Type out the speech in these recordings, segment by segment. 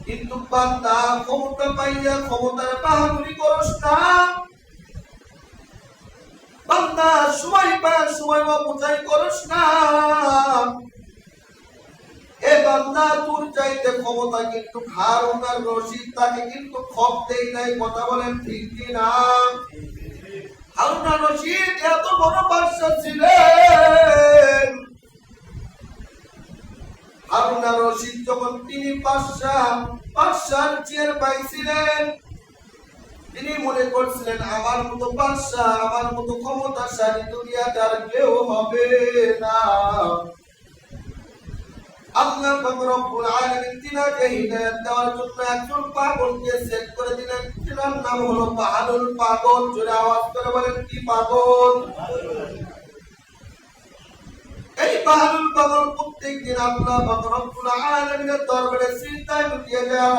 কিন্তু বান্দা ক্ষমতা পাইয়া ক্ষমতার বাহাদুরি করস না। বান্দা সময় পায় সময় অপচয় করস না। এ বান্দা তোর চাইতে ক্ষমতা কিন্তু হারুন আর রশিদ তাকে কিন্তু খপ দেই নাই। কথা বলেন ঠিক কিনা? হারুন আর রশিদ এত বড় বাদশা ছিলেন। হারুন আর রশিদ যখন তিনি বাদশার চেয়ার পাইছিলেন, তিনি মনে করছিলেন আমার মতো বাদশা, আমার মতো ক্ষমতাশালী দুনিয়াতে আর কেউ হবে না। আল্লাহ পাক রব্বুল আলামিন তিনাকে হিদায়াত দেওয়ার জন্য একজন পাগলকে সেট করে দিলেন। তিনার নাম হলো বাহাদুর পাগল। জোরে আওয়াজ করে বলেন, কি পাগল? এই বাহাদুর পাগল প্রত্যেকদিন আল্লাহ পাক রব্বুল আলামিনের দরবারে সিজদায় লুটিয়ে যায়,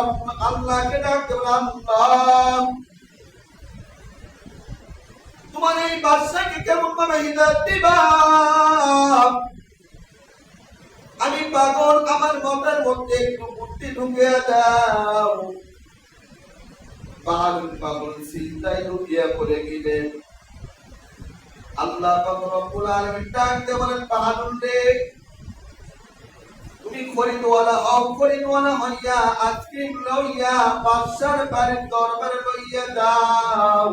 আল্লাহকে ডাকতে বলে, আল্লাহ তোমার এই বাদশাকে কেমন ভাবে হিদায়াত দিবা? আমি পাগল, আমার মনের মধ্যে একটু বুদ্ধি ঢুকিয়ে দাও। পাগল সিজদায় লুটিয়ে পড়ে গেলেন। আল্লাহ পাক রব্বুল আলামিন ডাকতে বলেন, বাহাদুর রে, তুমি খরিদওয়ালা হও, খরিদওয়ালা হইয়া আইসক্রিম লইয়া বাদশার বাড়ির দরবারে লইয়া যাও।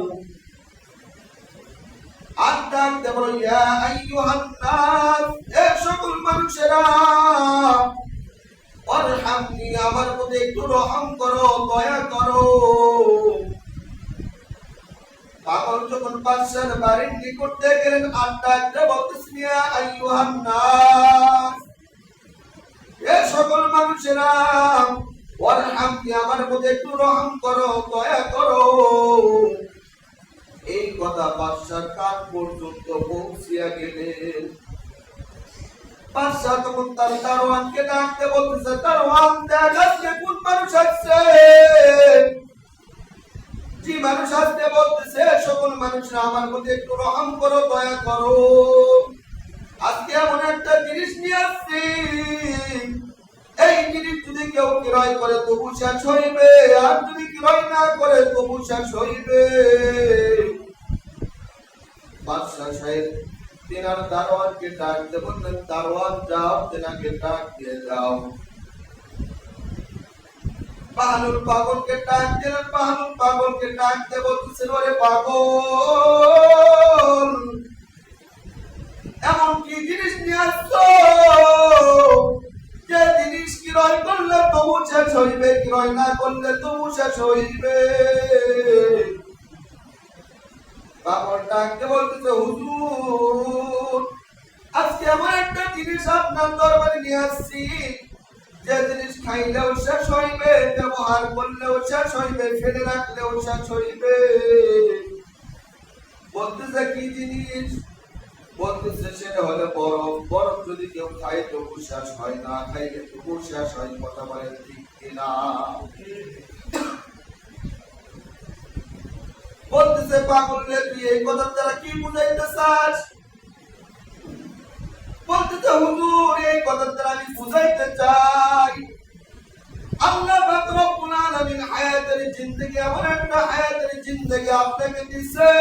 আর ডাকতে বলো, ইয়া আইয়ুহান নাস, এ সকল মানুষেরা, ওয়ারহামনি, আমার প্রতি একটু রহম করো, দয়া করো। পাগল যখন বাদশার বাড়ির নিকটে গেলেন, আর ডাকতে বলতেছেন, ইয়া আইয়ুহান নাস, এ সকল মানুষেরা, ওয়ারহামনি, আমার প্রতি একটু রহম করো, দয়া করো। এই কথা বাদশার কান পর্যন্ত পৌঁছিয়া গেলেন। বাদশা তখন তার দারোয়ানকে ডাকতে বলতেছে, দারোয়ান দেখ আজকে কোন মানুষ আসছে। যে মানুষ আসতে বলতেছে, সকল মানুষরা আমার প্রতি একটু রহম করো, দয়া করো। আজকে এমন একটা জিনিস নিয়ে আসছি, এই জিনিস যদি কেউ ক্রয় করে তবু শেষ হইবে, আর যদি ক্রয় না করে তবু শেষ হইবে। বাদশা সাহেব তিনার দারোয়ানকে ডাকতে বললেন, দারোয়ান যাও, তিনাকে ডাক দিয়ে যাও। বাহাদুর পাগলকে ডাক দিলেন। বাহাদুর পাগলকে ডাকতে বলতেছেন, ওরে পাগল, এমন কি জিনিস নিয়ে আসছো যে জিনিস ক্রয় করলে তবু শেষ হইবে, ক্রয় না করলে তবু শেষ হইবে। পাগল ডাকতে বলতেছে, হুজুর, আজকে এমন একটা জিনিস আপনার দরবারে নিয়ে আসছি, যে জিনিস খাইলেও শেষ হইবে, ব্যবহার করলেও শেষ হইবে, ফেলে রাখলেও শেষ হইবে। বলতেছে, কি জিনিস? বলতেছে, সেটা হলে বরফ। বরফ যদি কেউ খায় তবু শেষ হয়, না খাইলে তবু শেষ হয়। কথা বলেন ঠিক কিনা? বলতেছে, পাগল রে, তুই এই কথার দ্বারা কি বুঝাইতে চাস? বলতেছে, হুজুর, এই কথার দ্বারা আমি বুঝাইতে চাই, আল্লাহ পাক রব্বুল আলামিন হায়াতের জিন্দেগি, এমন একটা হায়াতের জিন্দেগি আপনাকে দিছে,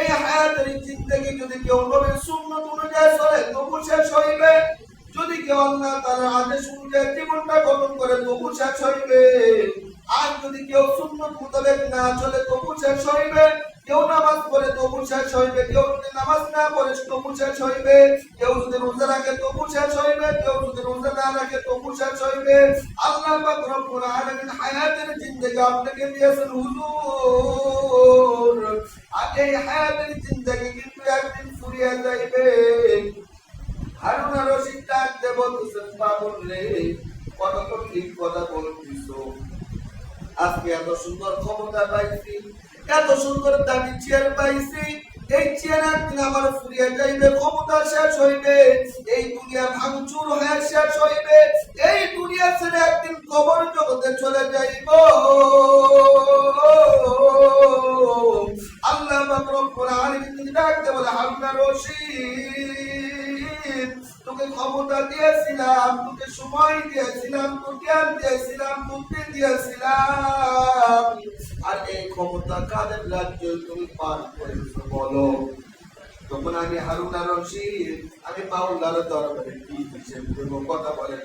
এই হায়াতের জিন্দেগি যদি কেউ নবীর সুন্নাত অনুযায়ী চলে তবু শেষ হইবে, যদি কেউ আল্লাহ তাআলার আদেশ অনুযায়ী জীবনটা গঠন করে তবু শেষ হইবে। আর যদি কেউ সুন্নাত মোতাবেক না চলে তবু শেষ হইবে। কেউ নামাজ পড়ে তবু শেষ হইবে, কেউ যদি নামাজ না পড়ে তবু শেষ হইবে, কেউ যদি রোজা রাখে তবু শেষ হইবে, কেউ যদি রোজা না রাখে তবু শেষ হইবে। আল্লাহ পাক রব্বুল আলামিন হায়াতের জিন্দেগি আপনাকে দিয়েছেন হুজুর, আর এই হায়াতের জিন্দেগি কিন্তু একদিন ফুরিয়ে যাইবে। হারুন আর রশিদ ডাকতে বলতেছেন, পাগল রে, কত ঠিক কথা বলতেছো। আজকে এত সুন্দর ক্ষমতা পাইছি, এত সুন্দর দামি চেয়ার পাইছি, এই চেয়ার একদিন আমার ফুরিয়ে যাইবে, ক্ষমতা শেষ হইবে, এই দুনিয়া ভাঙচুর হয়ে শেষ হইবে, এই দুনিয়া ছেড়ে একদিন কবর জগতে চলে যাইব। আল্লাহ পাক রব্বুল আলামিন ডাকতে বলে, হারুন আর রশিদ, তোকে ক্ষমতা দিয়ে দিয়েছিলাম, তোকে সময় দিয়েছিলাম, তোকে জ্ঞান দিয়েছিলাম, বুদ্ধি দিয়েছিলাম, আর এই ক্ষমতা কাদের রাজ্যে তুমি পান করেছো বলো? তখন আমি হারুন আর রশিদ, আমি মাওলার দরবারে কি হিসেব দেবো? কথা বলেন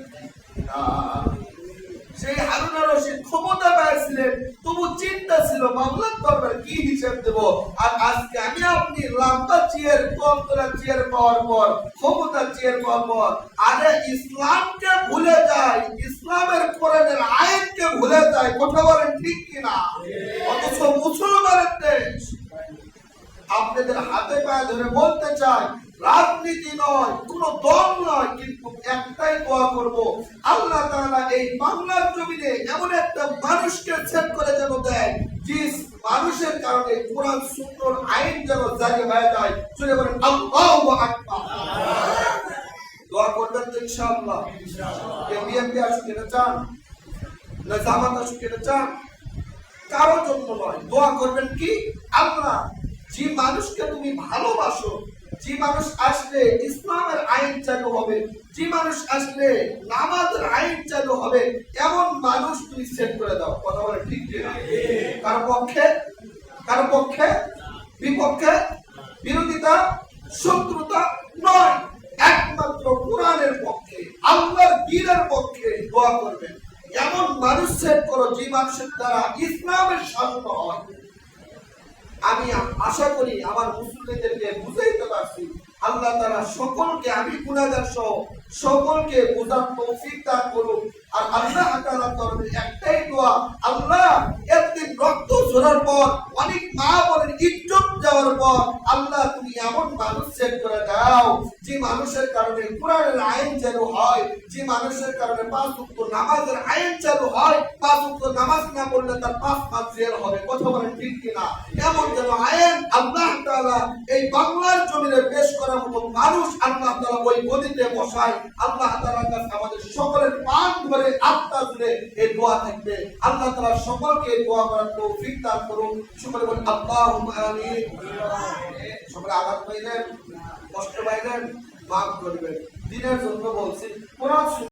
না। সেই হারুন আর রশিদ ক্ষমতা পেয়েছিলেন, তবু চিন্তা ছিল মাওলার দরবারে কি হিসেব দেব। আর আজকে আমি আপনি লম্বা চেয়ার, কমতলা চেয়ার পাওয়ার পর, ক্ষমতা চেয়ার পাওয়ার পর, আরে ইসলামকে ভুলে যায়, ইসলামের কোরআনের আইনকে ভুলে যায়। কথা বলেন ঠিক কিনা? অথচ মুসলমানের দেশ। আপনাদের হাতে পায়ে ধরে বলতে চাই, রাজনীতি নয়, কোন দল নয়, কিন্তু একটাই দোয়া করব, আল্লাহ তাআলা এই বাংলার জমিনে এমন একটা মানুষকে সেট করে যেন দেয়, যে মানুষের কারণে কোরআন সুন্নাহর আইন যেন জারি হয়ে যায়। শুনে বলেন আল্লাহু আকবার। দোয়া করবেন তো ইনশাআল্লাহ। বিএনপি আসুক এটা চান না, জামাত আসুক এটা চান? কারোর জন্য নয়, দোয়া করবেন কি, আল্লাহ যে মানুষকে তুমি ভালোবাসো, যে মানুষ আসলে ইসলামের আইন চালু হবে, যে মানুষ আসলে নামাজের আইন চালু হবে, এমন মানুষ তুমি সেট করে দাও। কথা বলে ঠিক কিনা? কার পক্ষে, কার পক্ষে, বিপক্ষে, বিরোধিতা, শত্রুতা নয়, একমাত্র কোরআনের পক্ষে, আল্লাহর দ্বীনের পক্ষে দোয়া করবেন। এমন মানুষ সেট করো যে মানুষের দ্বারা ইসলামের শাসন হয়। আমি আশা করি আমার মুসলিমদেরকে বুঝাইতে পারছি। আল্লাহ তাআলা সকলকে, আমি গুনাহগার সহ সকলকে বোঝার তৌফিক দান করুন। আর আল্লাহ তাআলার তরফে একটাই দোয়া, আল্লাহ একদিন রক্ত ঝরার পর, অনেক মা বোনের ইজ্জত যাওয়ার পর, আল্লাহ তুমি এমন মানুষ সেট করে দাও যে মানুষের কারণে কোরআনের আইন চালু হয়, যে মানুষের কারণে 5 ওয়াক্ত নামাজের আইন চালু হয়, 5 ওয়াক্ত নামাজ না পড়লে তার 5 মাস জেল হবে। কথা বলেন ঠিক কিনা? এমন যেন আইন আল্লাহ তাআলা এই বাংলার জমিনে পেশ করার মতো মানুষ আল্লাহ তাআলা ওই গদিতে বসায়। আল্লাহ তাআলার কাছে আমাদের সকলের পান ধরে আত্মা জুড়ে এই দোয়া থাকবে। আল্লাহ তাআলা সকলকে এই দোয়া করার তৌফিক দান করুন। সকলে বলেন আল্লাহুম্মা আমিন। সকলে আঘাত পাইলেন, কষ্ট পাইলেন, মাফ করবেন। দিনের জন্য বলছি, কোরআন